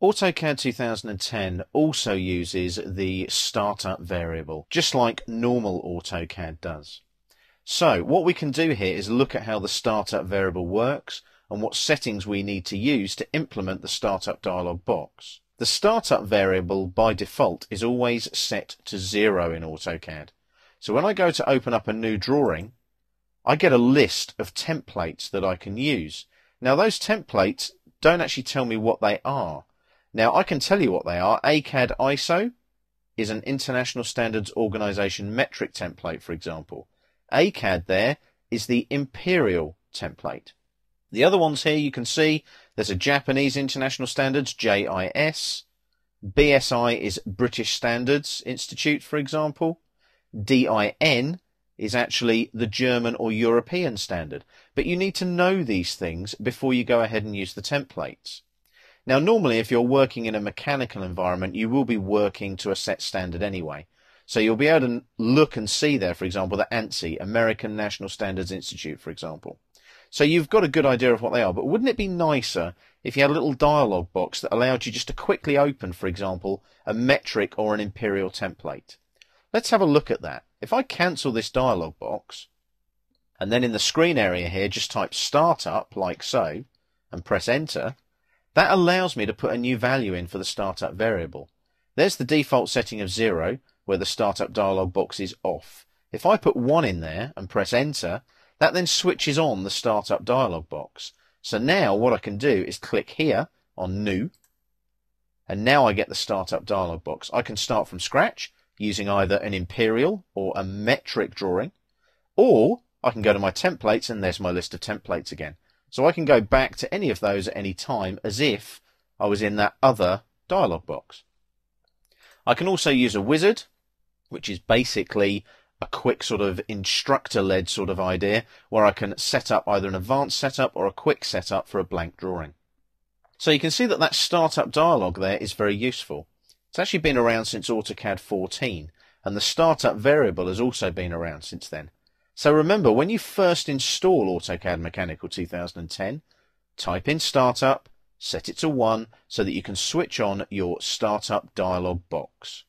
AutoCAD 2010 also uses the startup variable, just like normal AutoCAD does. So what we can do here is look at how the startup variable works and what settings we need to use to implement the startup dialog box. The startup variable by default is always set to 0 in AutoCAD. So when I go to open up a new drawing, I get a list of templates that I can use. Now those templates don't actually tell me what they are. Now I can tell you what they are. ACAD ISO is an International Standards Organization metric template, for example. ACAD there is the Imperial template. The other ones here you can see there's a Japanese International Standards, JIS. BSI is British Standards Institute, for example. DIN is actually the German or European standard. But you need to know these things before you go ahead and use the templates. Now normally if you're working in a mechanical environment, you will be working to a set standard anyway. So you'll be able to look and see there, for example, the ANSI, American National Standards Institute, for example. So you've got a good idea of what they are, but wouldn't it be nicer if you had a little dialog box that allowed you just to quickly open, for example, a metric or an imperial template? Let's have a look at that. If I cancel this dialog box, and then in the screen area here just type startup like so, and press enter, that allows me to put a new value in for the startup variable. There's the default setting of 0, where the startup dialog box is off. If I put 1 in there and press enter, that then switches on the startup dialog box. So now what I can do is click here on new, and now I get the startup dialog box. I can start from scratch using either an imperial or a metric drawing, or I can go to my templates and there's my list of templates again. So I can go back to any of those at any time as if I was in that other dialog box. I can also use a wizard, which is basically a quick sort of instructor-led sort of idea where I can set up either an advanced setup or a quick setup for a blank drawing. So you can see that startup dialog there is very useful. It's actually been around since AutoCAD 14, and the startup variable has also been around since then. So remember, when you first install AutoCAD Mechanical 2010, type in startup, set it to 1 so that you can switch on your startup dialog box.